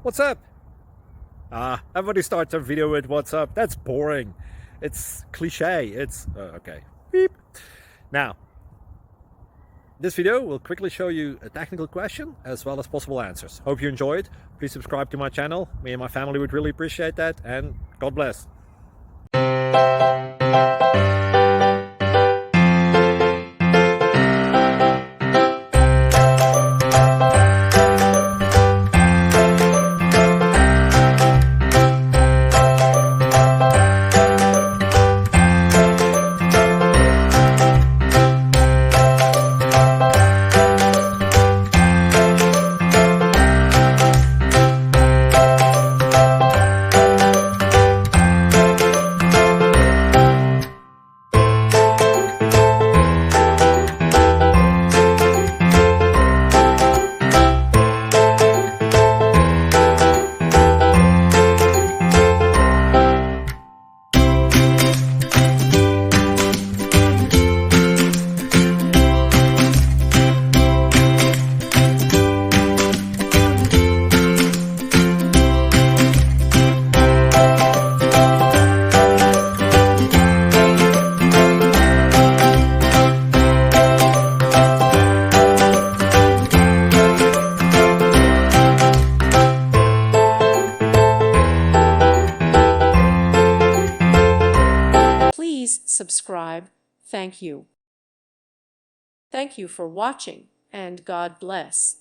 What's up? Everybody starts a video with what's up. That's boring. It's cliche. It's okay. Beep. Now, this video will quickly show you a technical question as well as possible answers. Hope you enjoyed. Please subscribe to my channel. Me and my family would really appreciate that, and God bless. Please subscribe. Thank you. Thank you for watching, and God bless.